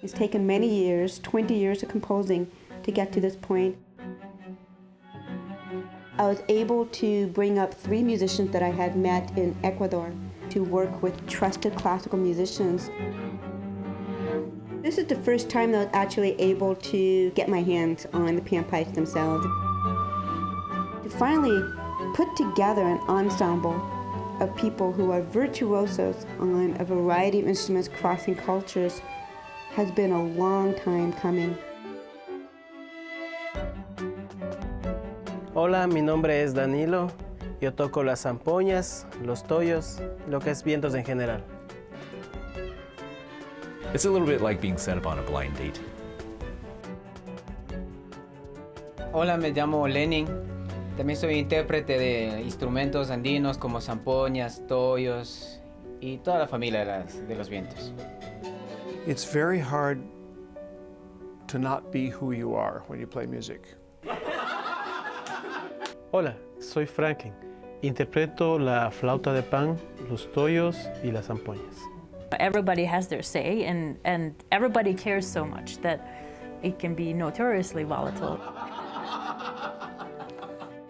It's taken many years, 20 years of composing to get to this point. I was able to bring up 3 musicians that I had met in Ecuador to work with trusted classical musicians. This is the first time that I was actually able to get my hands on the panpipes themselves. To finally put together an ensemble of people who are virtuosos on a variety of instruments crossing cultures has been a long time coming. Hola, mi nombre es Danilo. Yo toco las zampoñas, los toyos, lo que es vientos en general. It's a little bit like being set up on a blind date. Hola, me llamo Lenin. También soy intérprete de instrumentos andinos como zampoñas, toyos y toda la familia de los vientos. It's very hard to not be who you are when you play music. Hola, soy Franklin. Interpreto la flauta de pan, los toyos y las zampoñas. Everybody has their say, and everybody cares so much that it can be notoriously volatile.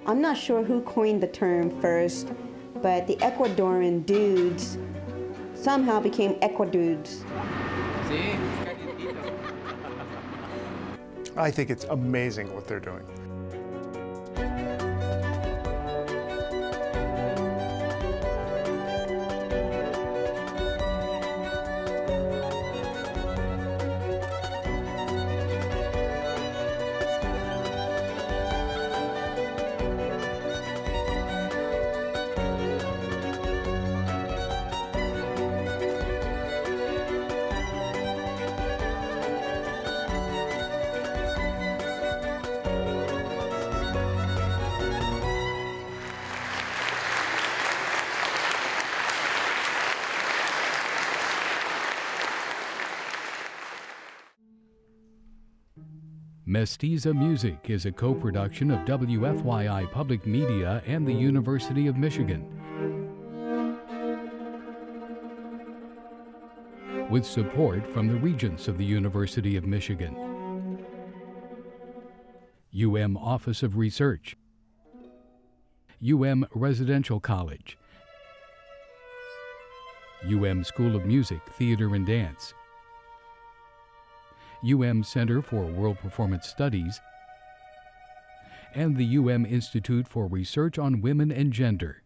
I'm not sure who coined the term first, but the Ecuadorian dudes somehow became Equadudes. Sí. I think it's amazing what they're doing. Mestiza Music is a co-production of WFYI Public Media and the University of Michigan, with support from the Regents of the University of Michigan, Office of Research, Residential College, School of Music, Theater and Dance, Center for World Performance Studies, and the Institute for Research on Women and Gender.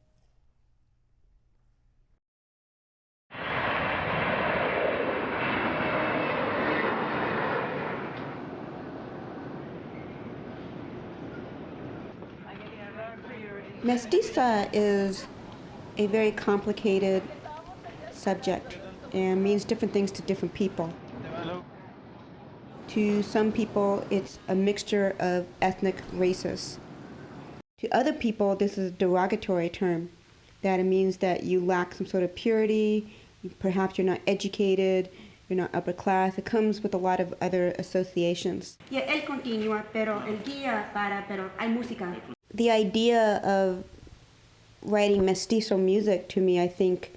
Mestiza is a very complicated subject and means different things to different people. To some people, it's a mixture of ethnic races. To other people, this is a derogatory term, that it means that you lack some sort of purity, perhaps you're not educated, you're not upper class. It comes with a lot of other associations. The idea of writing mestizo music to me, I think,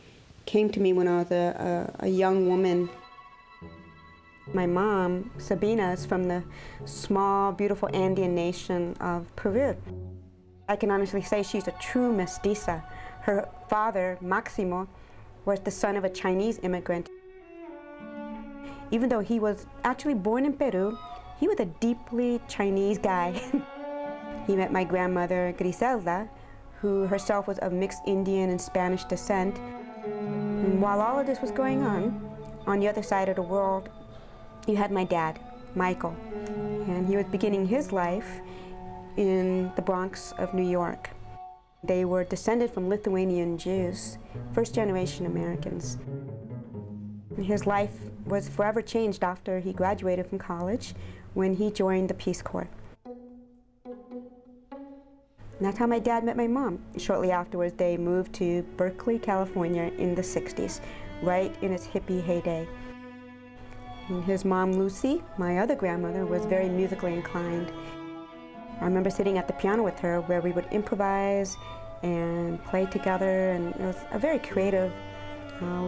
came to me when I was a young woman. My mom, Sabina, is from the small, beautiful Andean nation of Peru. I can honestly say she's a true mestiza. Her father, Maximo, was the son of a Chinese immigrant. Even though he was actually born in Peru, he was a deeply Chinese guy. He met my grandmother, Griselda, who herself was of mixed Indian and Spanish descent. And while all of this was going on the other side of the world, you had my dad, Michael, and he was beginning his life in the Bronx of New York. They were descended from Lithuanian Jews, first-generation Americans. His life was forever changed after he graduated from college when he joined the Peace Corps. And that's how my dad met my mom. Shortly afterwards, they moved to Berkeley, California in the 60s, right in its hippie heyday. And his mom, Lucy, my other grandmother, was very musically inclined. I remember sitting at the piano with her where we would improvise and play together, and it was a very creative,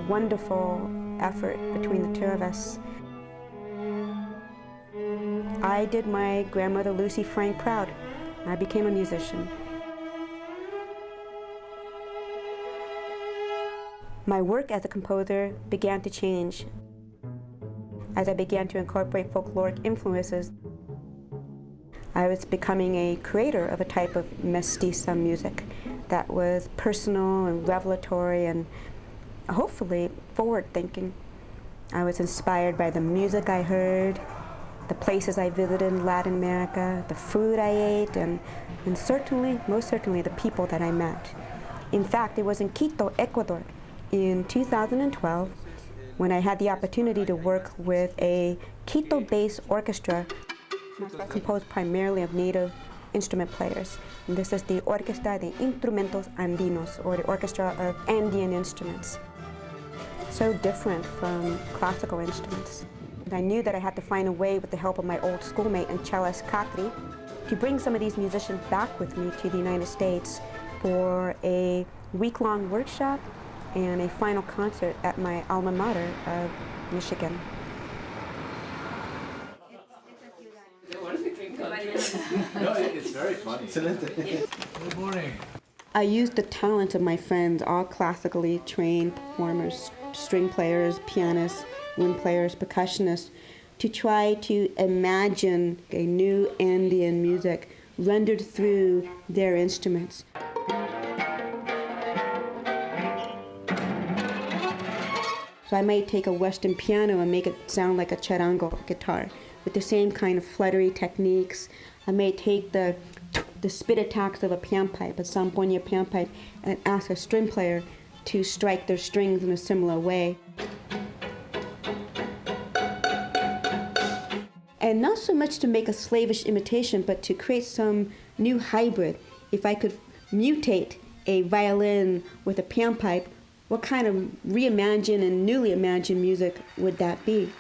wonderful effort between the two of us. I did my grandmother Lucy Frank proud. I became a musician. My work as a composer began to change as I began to incorporate folkloric influences. I was becoming a creator of a type of mestiza music that was personal and revelatory and hopefully forward-thinking. I was inspired by the music I heard, the places I visited in Latin America, the food I ate, and certainly, most certainly, the people that I met. In fact, it was in Quito, Ecuador, in 2012, when I had the opportunity to work with a Quito-based orchestra composed primarily of native instrument players. And this is the Orquesta de Instrumentos Andinos, or the Orchestra of Andean Instruments. So different from classical instruments. And I knew that I had to find a way, with the help of my old schoolmate and cellist Katri, to bring some of these musicians back with me to the United States for a week-long workshop and a final concert at my alma mater of Michigan. No, it's very funny. Good morning. I used the talents of my friends, all classically trained performers, string players, pianists, wind players, percussionists, to try to imagine a new Andean music rendered through their instruments. So I might take a Western piano and make it sound like a charango guitar with the same kind of fluttery techniques. I may take the spit attacks of a panpipe, a zampoña panpipe, and ask a string player to strike their strings in a similar way. And not so much to make a slavish imitation, but to create some new hybrid. If I could mutate a violin with a panpipe, what kind of reimagined and newly imagined music would that be?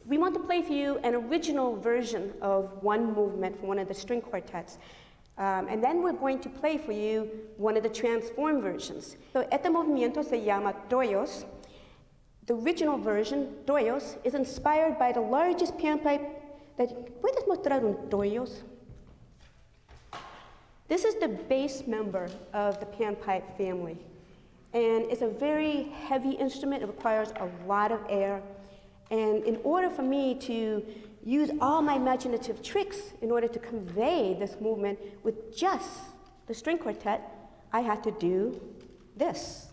We want to play for you an original version of one movement from one of the string quartets. And then we're going to play for you one of the transformed versions. So este movimiento se llama Toyos. The original version, Toyos, is inspired by the largest panpipe that... ¿Puedes mostrar un Toyos? This is the bass member of the panpipe family. And it's a very heavy instrument. It requires a lot of air. And in order for me to use all my imaginative tricks in order to convey this movement with just the string quartet, I had to do this.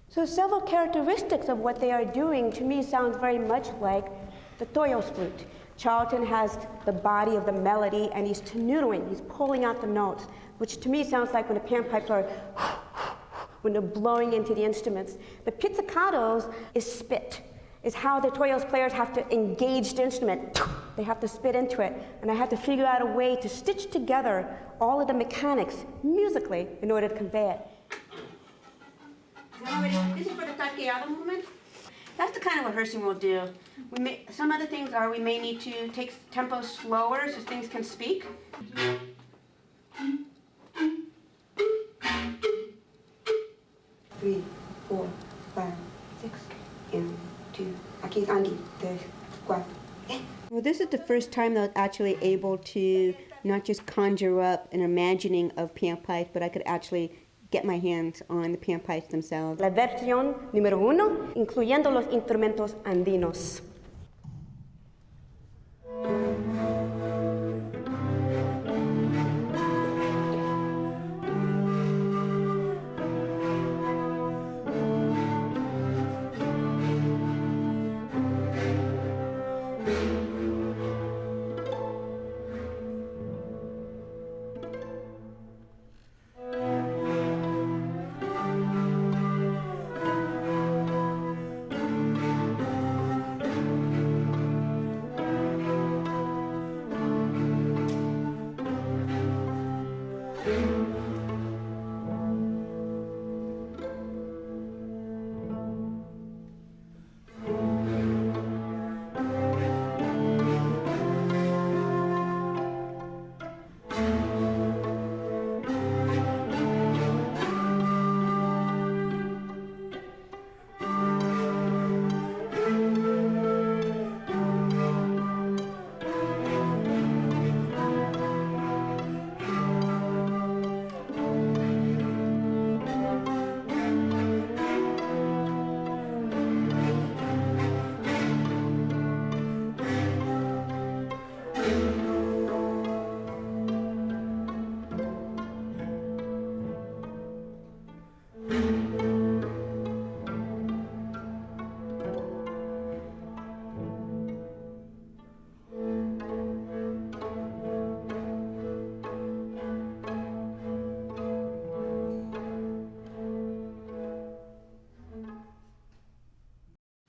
So several characteristics of what they are doing to me sounds very much like the Toyos flute. Charlton has the body of the melody and he's tenutoing, he's pulling out the notes, which to me sounds like when the panpipes are when they're blowing into the instruments. But pizzicatos is spit. is how the toyos players have to engage the instrument. They have to spit into it, and I have to figure out a way to stitch together all of the mechanics musically in order to convey it. This is for the taqueado movement. That's the kind of rehearsing we'll do. Some other things are we may need to take tempo slower so things can speak. 3, 4, 5, 6, and 2. Aquí es Andy. 3, 4. Well, this is the first time that I was actually able to not just conjure up an imagining of panpipes, but I could actually get my hands on the panpipes themselves. La versión número 1, incluyendo los instrumentos andinos.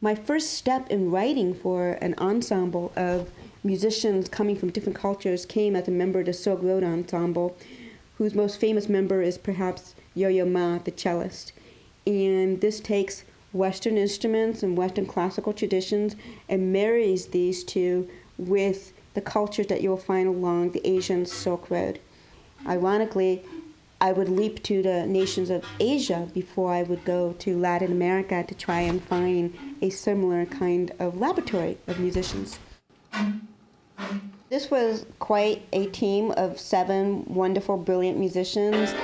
My first step in writing for an ensemble of musicians coming from different cultures came as a member of the Silk Road Ensemble, whose most famous member is perhaps Yo-Yo Ma, the cellist. And this takes Western instruments and Western classical traditions and marries these two with the cultures that you'll find along the Asian Silk Road. Ironically, I would leap to the nations of Asia before I would go to Latin America to try and find a similar kind of laboratory of musicians. This was quite a team of 7 wonderful, brilliant musicians.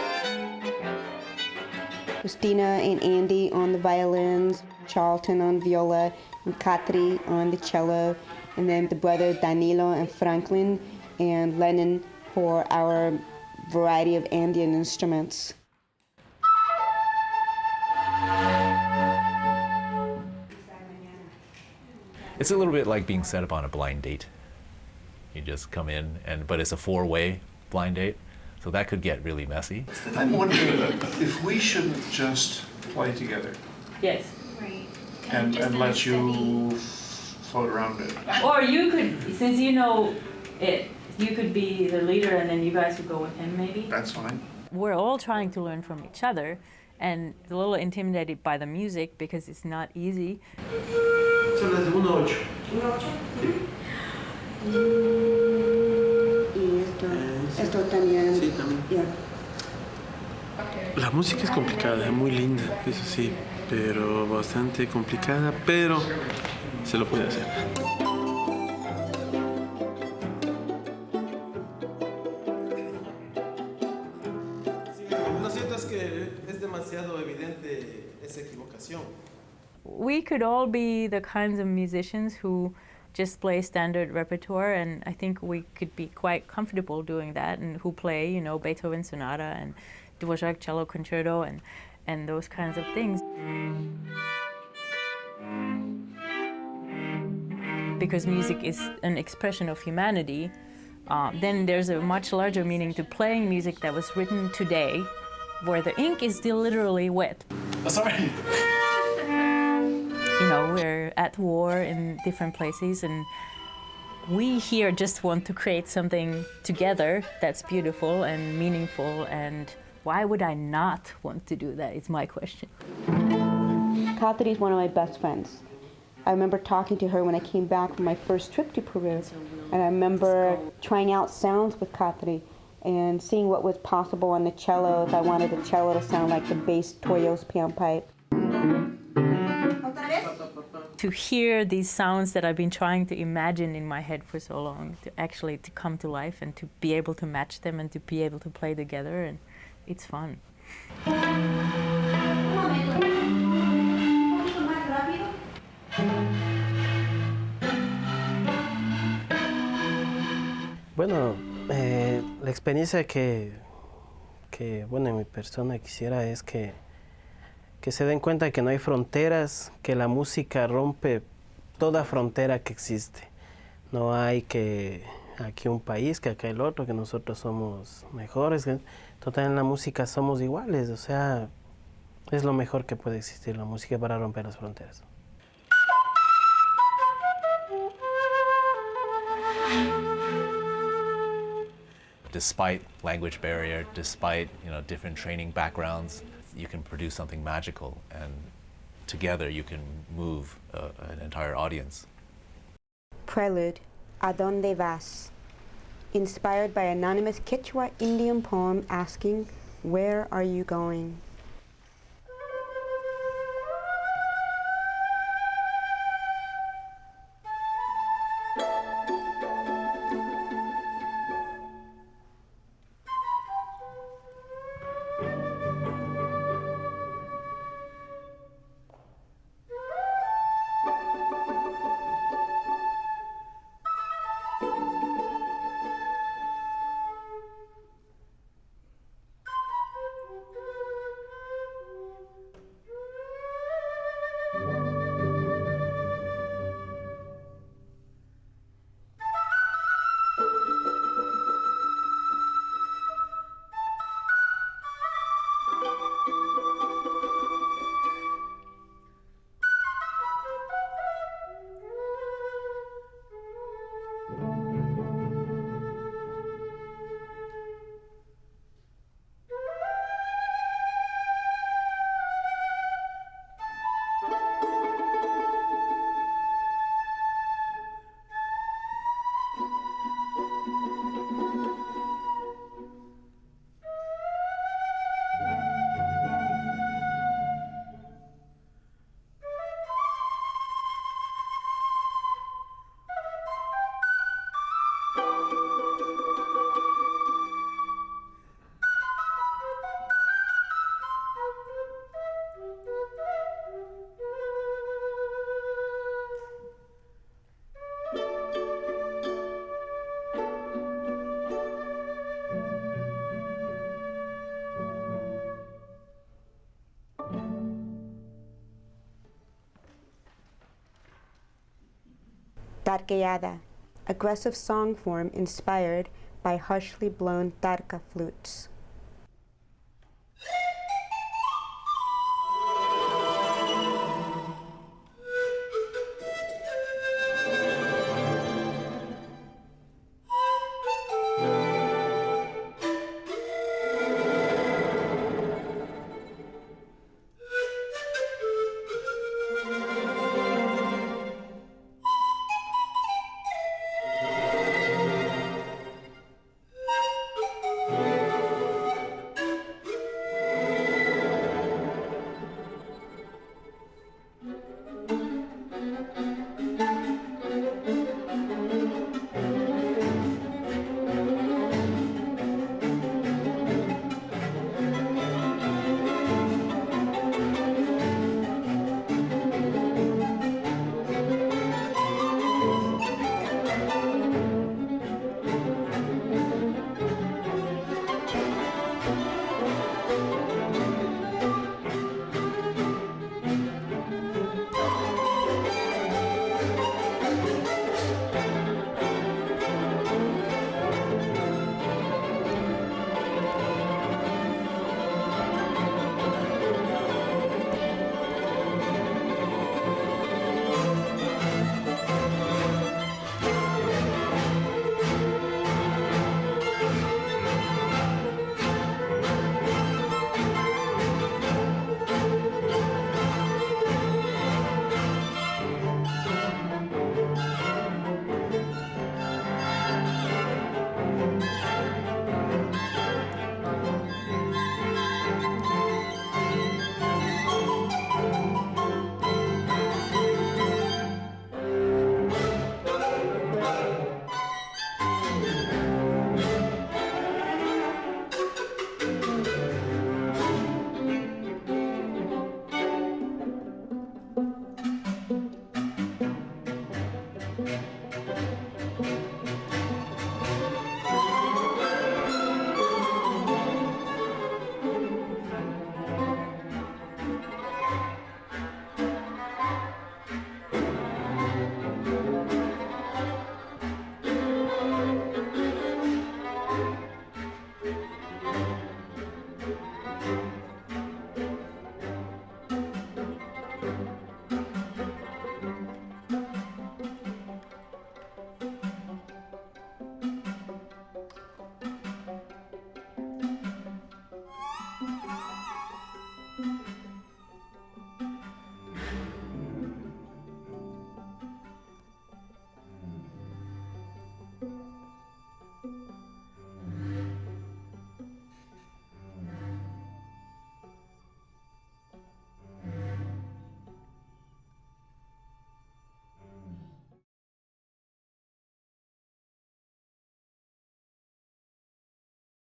Christina and Andy on the violins, Charlton on viola, and Katri on the cello, and then the brothers Danilo and Franklin and Lennon for our variety of Andean instruments. It's a little bit like being set up on a blind date. You just come in, but it's a 4-way blind date, so that could get really messy. I'm wondering if we shouldn't just play together. Yes. Right. And let you float around it. Or you could, since you know it, you could be the leader and then you guys would go with him maybe? That's fine. We're all trying to learn from each other and a little intimidated by the music because it's not easy. Son las de 1-8. Esto también. Sí, también. Yeah. La música es complicada, muy linda, eso sí, pero bastante complicada, pero se lo puede hacer. Lo siento es que es demasiado evidente esa equivocación. We could all be the kinds of musicians who just play standard repertoire, and I think we could be quite comfortable doing that, and who play, you know, Beethoven Sonata and Dvorak Cello Concerto and those kinds of things. Because music is an expression of humanity, then there's a much larger meaning to playing music that was written today, where the ink is still literally wet. Oh, sorry. You know, we're at at war in different places, and we here just want to create something together that's beautiful and meaningful, and why would I not want to do that? It's my question. Katri is one of my best friends. I remember talking to her when I came back from my first trip to Peru, and I remember trying out sounds with Katri and seeing what was possible on the cello, if I wanted the cello to sound like the bass Toyo's panpipe. To hear these sounds that I've been trying to imagine in my head for so long, to actually to come to life and to be able to match them and to be able to play together, and it's fun. Bueno, la experiencia que, bueno, en mi persona quisiera es que se den cuenta que no hay fronteras, que la música rompe toda frontera que existe. No hay que aquí un país, que acá el otro, que nosotros somos mejores. Total, en la música somos iguales, o sea, es lo mejor que puede existir la música para romper las fronteras. Despite language barrier, despite different training backgrounds, you can produce something magical, and together you can move an entire audience. Prelude, ¿A dónde vas? Inspired by anonymous Quechua Indian poem asking, "Where are you going?" Tarqueada, aggressive song form inspired by harshly blown tarca flutes.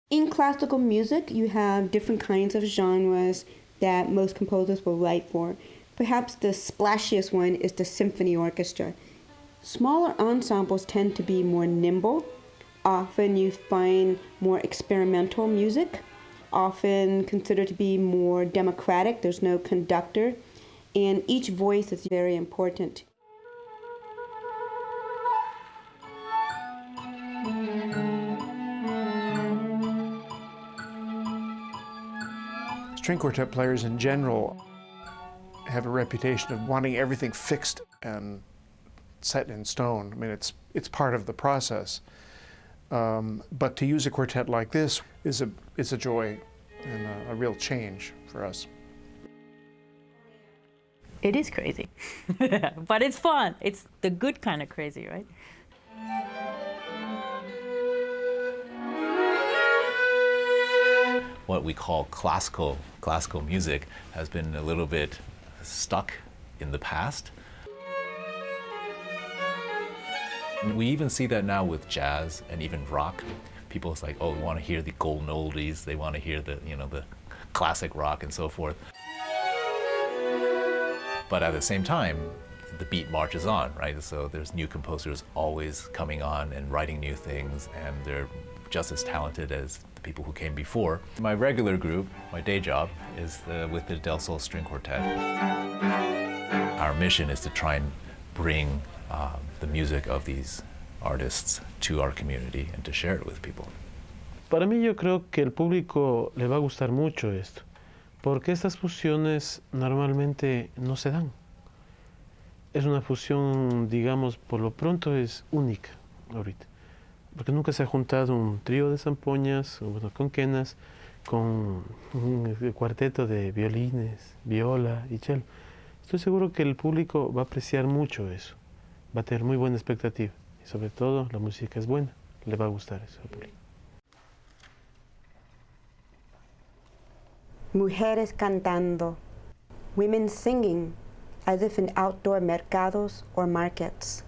In classical music, you have different kinds of genres that most composers will write for. Perhaps the splashiest one is the symphony orchestra. Smaller ensembles tend to be more nimble. Often you find more experimental music, often considered to be more democratic. There's no conductor, and each voice is very important. String quartet players in general have a reputation of wanting everything fixed and set in stone. I mean, it's part of the process. But to use a quartet like this is a joy and a real change for us. It is crazy, but it's fun. It's the good kind of crazy, right? What we call classical music has been a little bit stuck in the past. We even see that now with jazz and even rock. People say, oh, we want to hear the golden oldies, they want to hear the classic rock and so forth. But at the same time, the beat marches on, right? So there's new composers always coming on and writing new things, and they're just as talented as the people who came before. My regular group, my day job, is with the Del Sol String Quartet. Our mission is to try and bring the music of these artists to our community and to share it with people. Para mí yo creo que el público le va a gustar mucho esto, porque estas fusiones normalmente no se dan. Es una fusión, digamos, por lo pronto es única ahorita, porque nunca se ha juntado un trío de zampoñas, bueno, con quenas, con un cuarteto de violines, viola y cello. Estoy seguro que el público va a apreciar mucho eso, va a tener muy buena expectativa y sobre todo la música es buena, le va a gustar eso al público. Mujeres cantando, women singing as if in outdoor mercados or markets.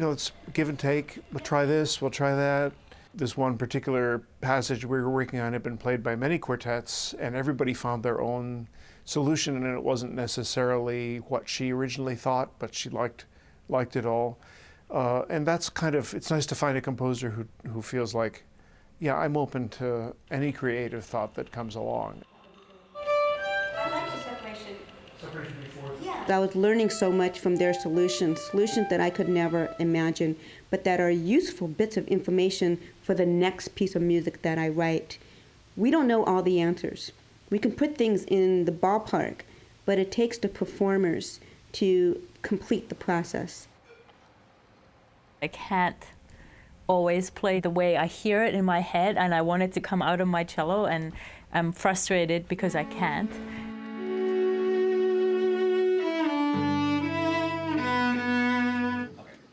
it's give and take. We'll try this, we'll try that. This one particular passage we were working on had been played by many quartets, and everybody found their own solution, and it wasn't necessarily what she originally thought, but she liked it all. And that's it's nice to find a composer who feels like, yeah, I'm open to any creative thought that comes along. I like the separation. Separation before? Yeah. I was learning so much from their solutions that I could never imagine, but that are useful bits of information for the next piece of music that I write. We don't know all the answers. We can put things in the ballpark, but it takes the performers to complete the process. I can't always play the way I hear it in my head, and I want it to come out of my cello, and I'm frustrated because I can't.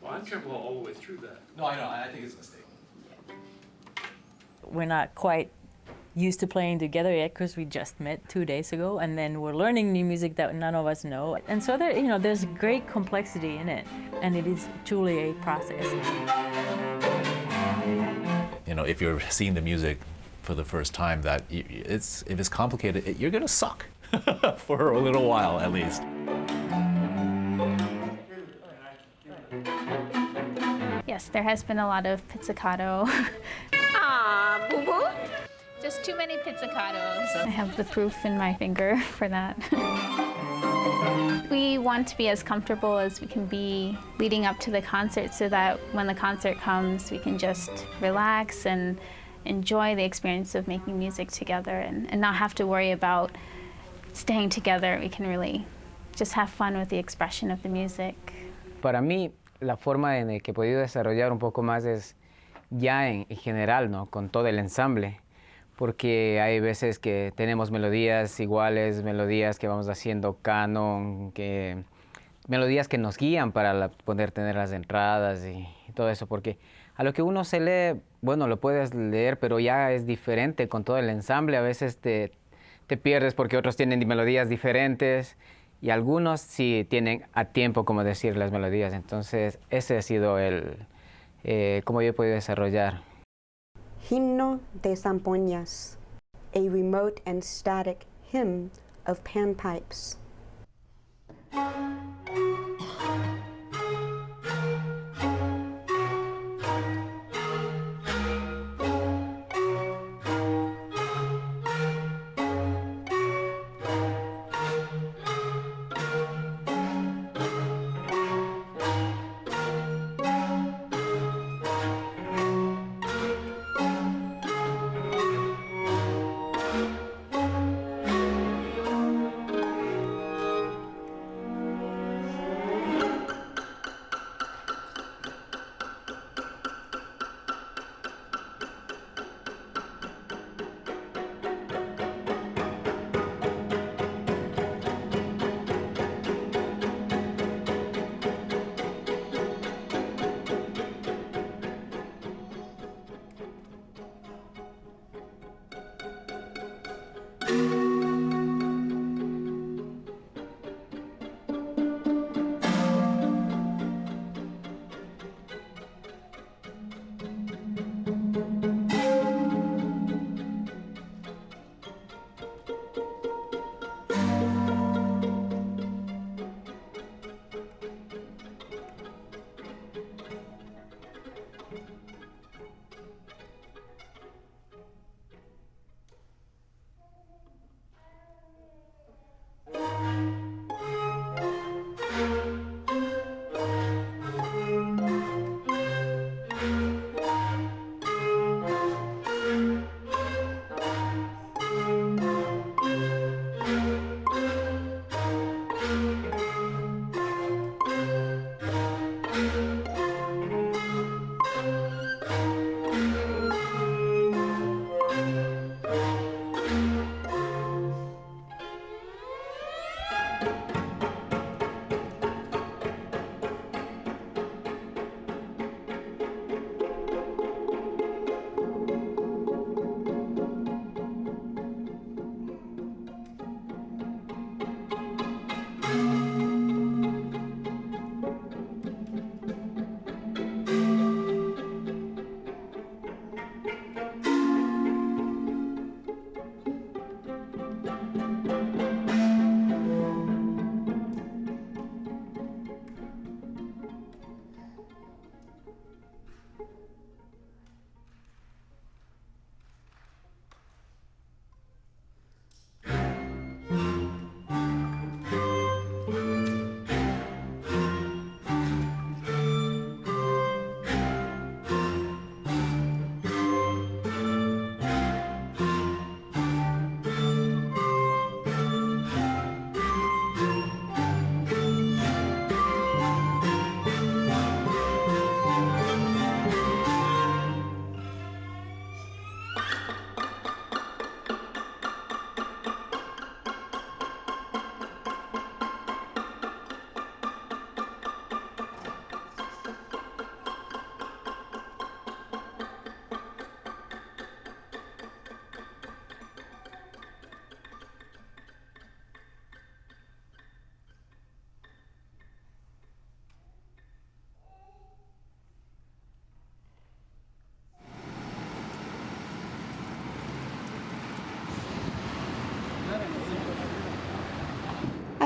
Well, I'm careful all the way through that. No, I know. I think it's a mistake. We're not quite used to playing together yet because we just met 2 days ago, and then we're learning new music that none of us know. And so there's great complexity in it, and it is truly a process. If you're seeing the music for the first time, if it's complicated, you're gonna suck for a little while at least. Yes, there has been a lot of pizzicato. Ah, boo-boo. Just too many pizzicatos. I have the proof in my finger for that. We want to be as comfortable as we can be leading up to the concert so that when the concert comes, we can just relax and enjoy the experience of making music together and not have to worry about staying together. We can really just have fun with the expression of the music. Para mí, la forma en que he podido desarrollar un poco más es ya en general, ¿no? Con todo el ensamble. Porque hay veces que tenemos melodías iguales, melodías que vamos haciendo canon, melodías que nos guían para poder tener las entradas y todo eso, porque a lo que uno se lee, bueno, lo puedes leer, pero ya es diferente con todo el ensamble. A veces te pierdes porque otros tienen melodías diferentes y algunos sí tienen a tiempo como decir las melodías. Entonces, ese ha sido cómo yo he podido desarrollar. Himno de Zampoñas, a remote and static hymn of panpipes.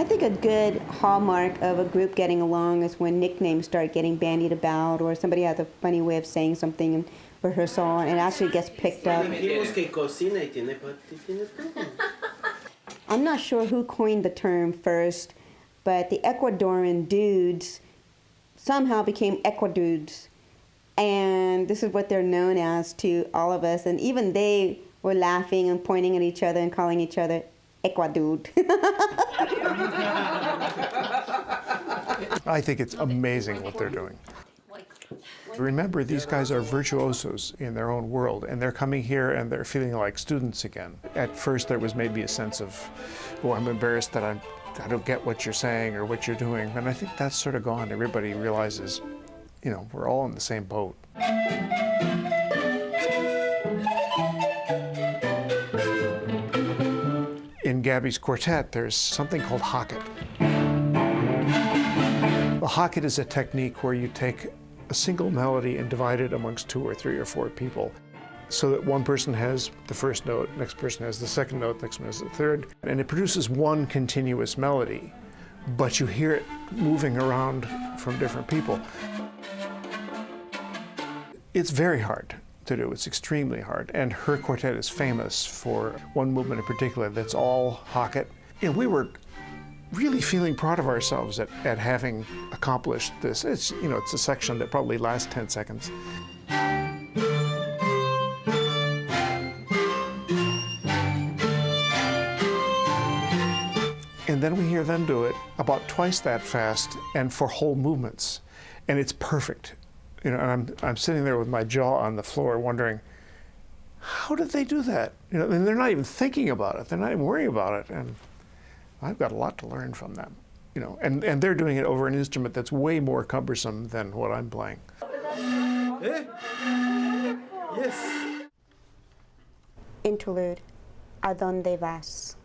I think a good hallmark of a group getting along is when nicknames start getting bandied about, or somebody has a funny way of saying something in rehearsal and it actually gets picked up. I'm not sure who coined the term first, but the Ecuadorian dudes somehow became Equadudes. And this is what they're known as to all of us. And even they were laughing and pointing at each other and calling each other Equadude. I think it's amazing what they're doing. Remember, these guys are virtuosos in their own world, and they're coming here and they're feeling like students again. At first there was maybe a sense of, oh, I'm embarrassed that I don't get what you're saying or what you're doing. And I think that's sort of gone. Everybody realizes, you know, we're all in the same boat. In Gabby's quartet, there's something called hocket. The hocket is a technique where you take a single melody and divide it amongst 2 or 3 or 4 people, so that one person has the first note, next person has the second note, next one has the third, and it produces one continuous melody, but you hear it moving around from different people. It's very hard to do. It's extremely hard. And her quartet is famous for one movement in particular that's all hocket. And we were really feeling proud of ourselves at having accomplished this. It's, you know, it's a section that probably lasts 10 seconds. And then we hear them do it about twice that fast and for whole movements. And it's perfect. You know, and I'm sitting there with my jaw on the floor wondering, how did they do that? You know, and they're not even thinking about it. They're not even worrying about it. And I've got a lot to learn from them. You know, and they're doing it over an instrument that's way more cumbersome than what I'm playing. Yes. Interlude. ¿A dónde vas?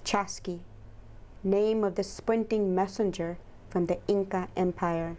Chasqui, name of the sprinting messenger from the Inca Empire.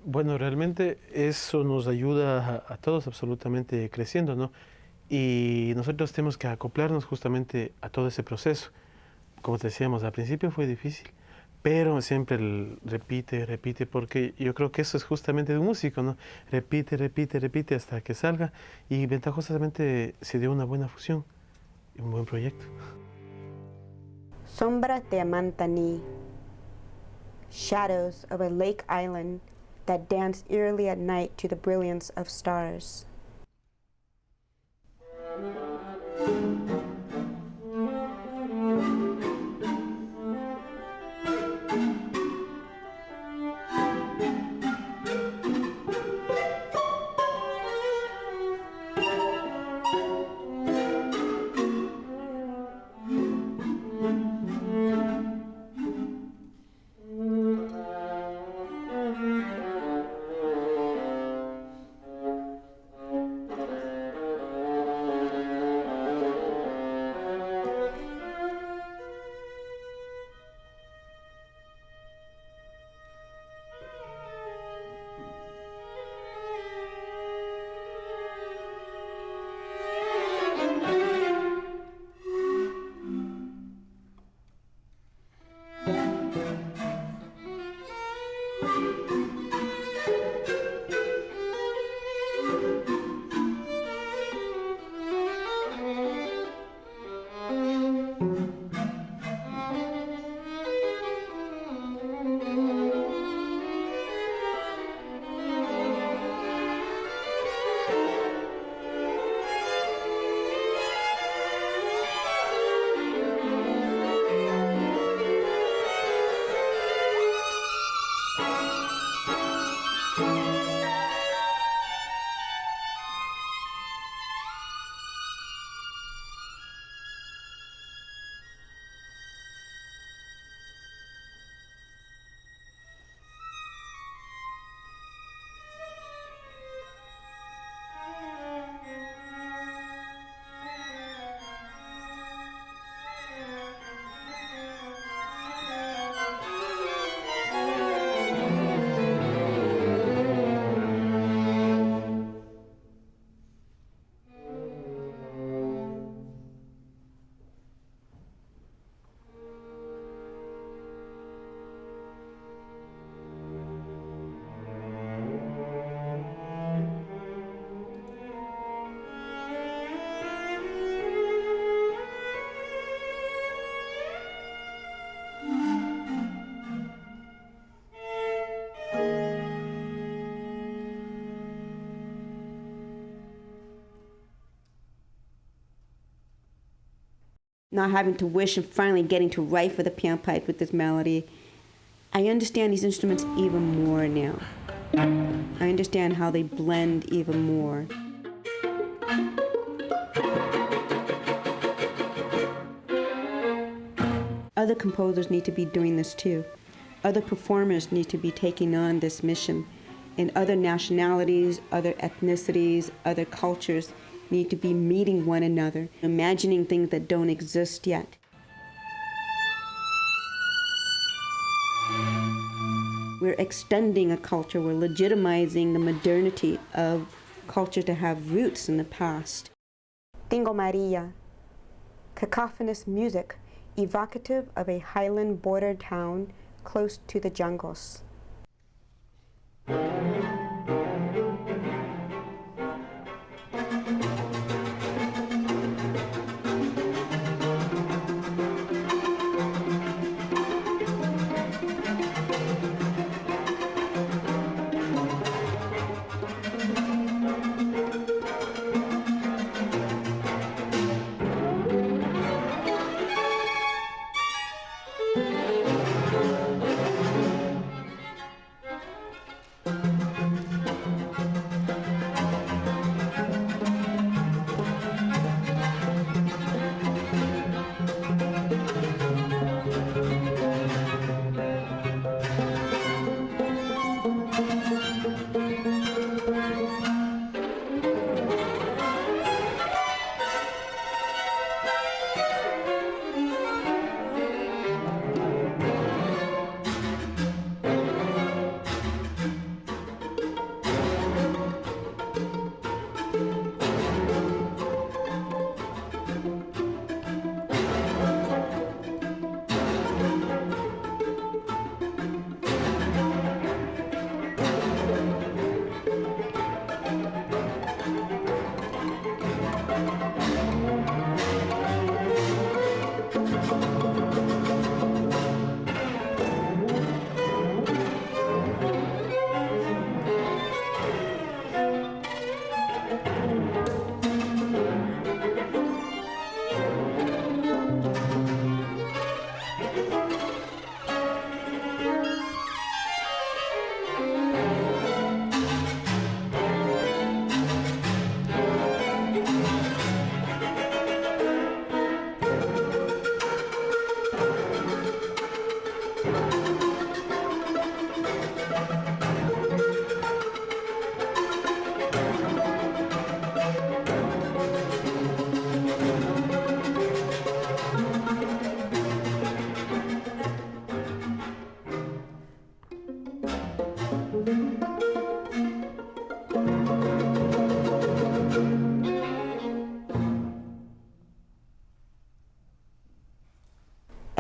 Bueno, realmente eso nos ayuda a todos absolutamente creciendo, ¿no? Y nosotros tenemos que acoplarnos justamente a todo ese proceso. Como te decíamos, al principio fue difícil, pero siempre repite, repite, porque yo creo que eso es justamente de un músico, ¿no? Repite, repite, repite hasta que salga y ventajosamente se dio una buena fusión y un buen proyecto. Sombra de Amantaní, shadows of a lake island that dance eerily at night to the brilliance of stars. Not having to wish and finally getting to write for the piano pipe with this melody. I understand these instruments even more now. I understand how they blend even more. Other composers need to be doing this too. Other performers need to be taking on this mission. And other nationalities, other ethnicities, other cultures need to be meeting one another, imagining things that don't exist yet. We're extending a culture, we're legitimizing the modernity of culture to have roots in the past. Tingo Maria, cacophonous music, evocative of a highland border town close to the jungles.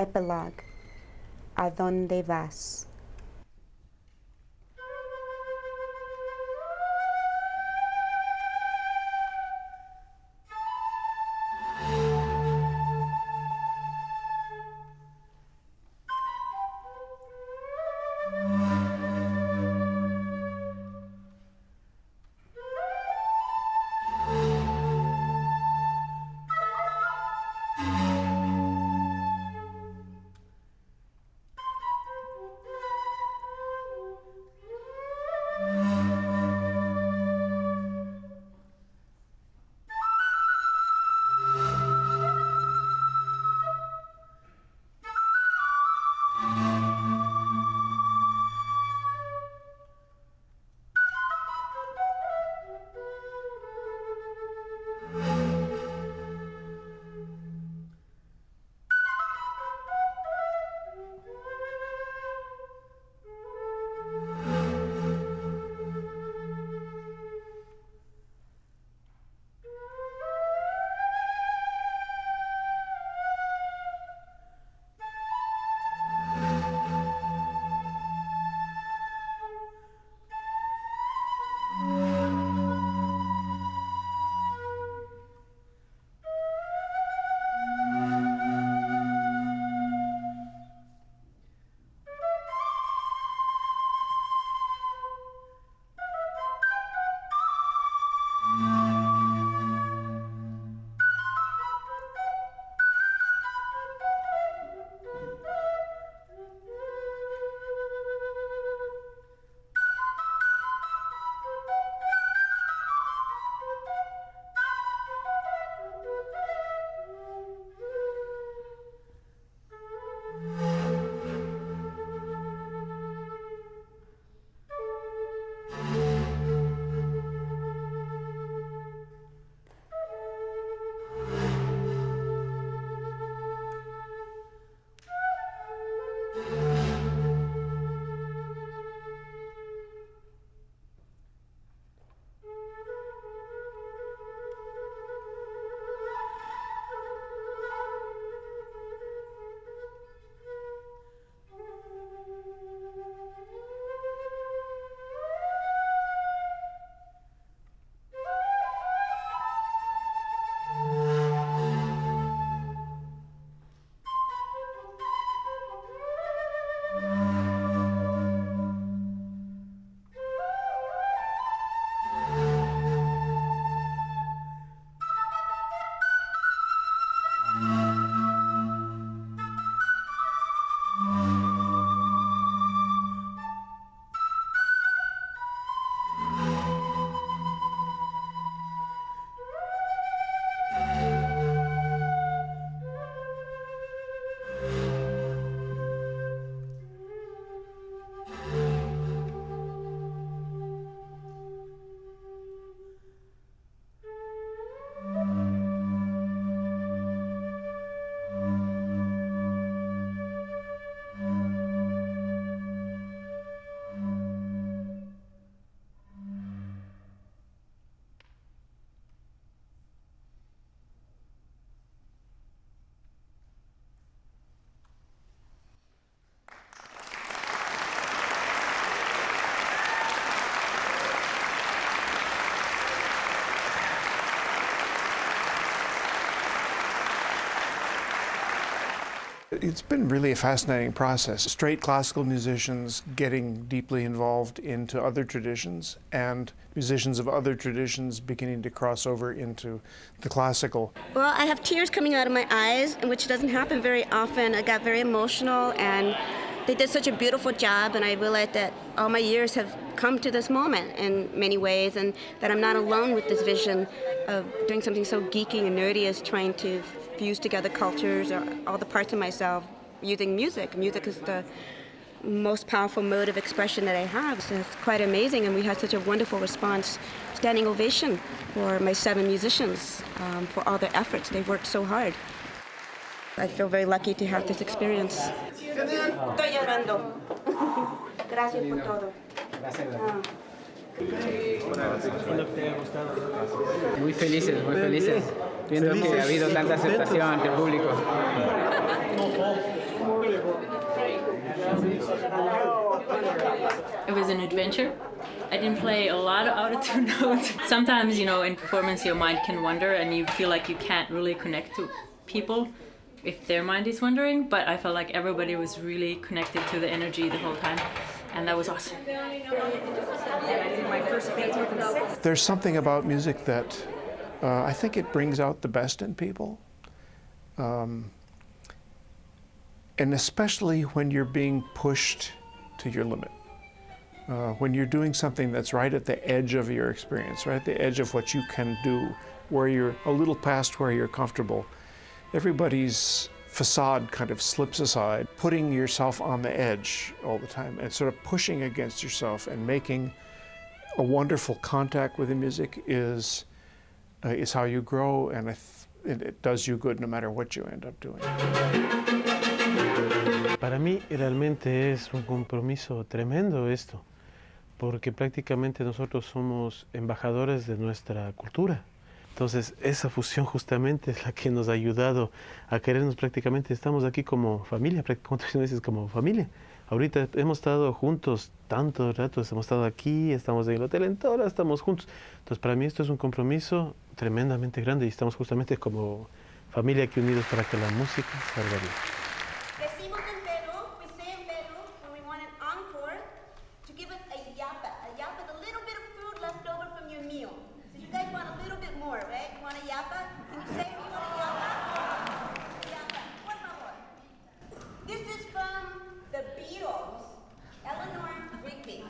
Epilogue, ¿A dónde vas? It's been really a fascinating process. Straight classical musicians getting deeply involved into other traditions and musicians of other traditions beginning to cross over into the classical. Well, I have tears coming out of my eyes, which doesn't happen very often. I got very emotional, and they did such a beautiful job, and I realized that all my years have come to this moment in many ways, and that I'm not alone with this vision of doing something so geeky and nerdy as trying to fuse together cultures or all the parts of myself using music. Music is the most powerful mode of expression that I have. So it's quite amazing, and we had such a wonderful response. Standing ovation for my 7 musicians for all their efforts. They worked so hard. I feel very lucky to have this experience. Estoy llorando. Gracias por todo. Muy felices, viendo que ha habido tanta aceptación entre el público. It was an adventure. I didn't play a lot of out-of-tune notes. Sometimes, in performance, your mind can wander and you feel like you can't really connect to people if their mind is wandering, but I felt like everybody was really connected to the energy the whole time, and that was awesome. There's something about music that I think it brings out the best in people. And especially when you're being pushed to your limit. When you're doing something that's right at the edge of your experience, right at the edge of what you can do, where you're a little past where you're comfortable, everybody's facade kind of slips aside, putting yourself on the edge all the time and sort of pushing against yourself and making a wonderful contact with the music is how you grow, and it does you good no matter what you end up doing. Para mí realmente es un compromiso tremendo esto, porque prácticamente nosotros somos embajadores de nuestra cultura. Entonces esa fusión justamente es la que nos ha ayudado a querernos prácticamente. Estamos aquí como familia, como tú dices, como familia. Ahorita hemos estado juntos tantos ratos, hemos estado aquí, estamos en el hotel, en todas estamos juntos. Entonces para mí esto es un compromiso tremendamente grande y estamos justamente como familia aquí unidos para que la música salga bien. Decimos en Perú, we say in Perú, when we want an encore, to give it a yapa. A yapa is a little bit of food left over from your meal. So you guys want a little bit more, right? You want a yapa? Can you say you want a yapa? Yapa. Por favor. This is from the Beatles, Eleanor Rigby.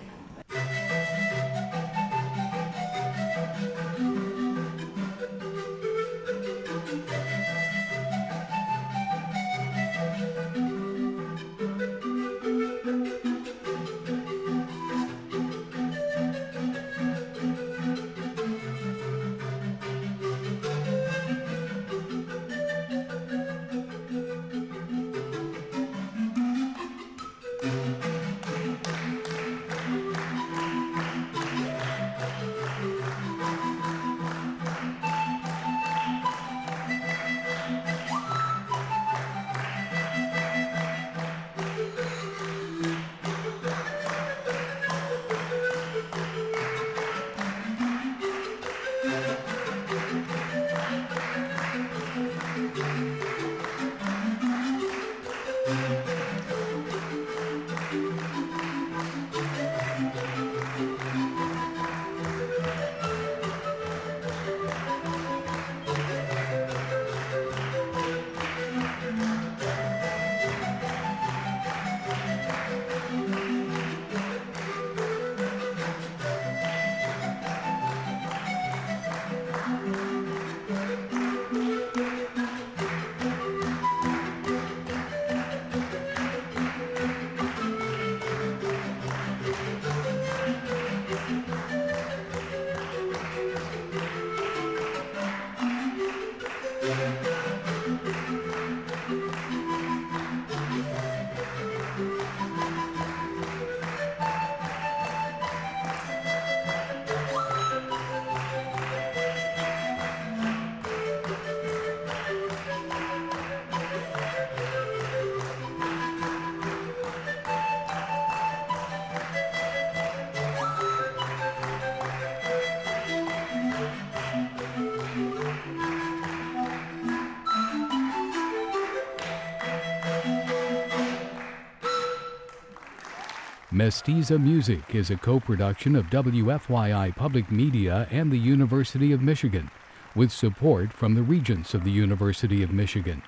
Mestiza Music is a co-production of WFYI Public Media and the University of Michigan, with support from the Regents of the University of Michigan,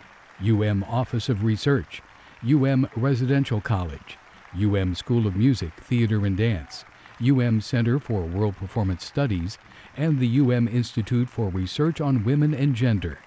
Office of Research, Residential College, School of Music, Theater and Dance, Center for World Performance Studies, and the Institute for Research on Women and Gender.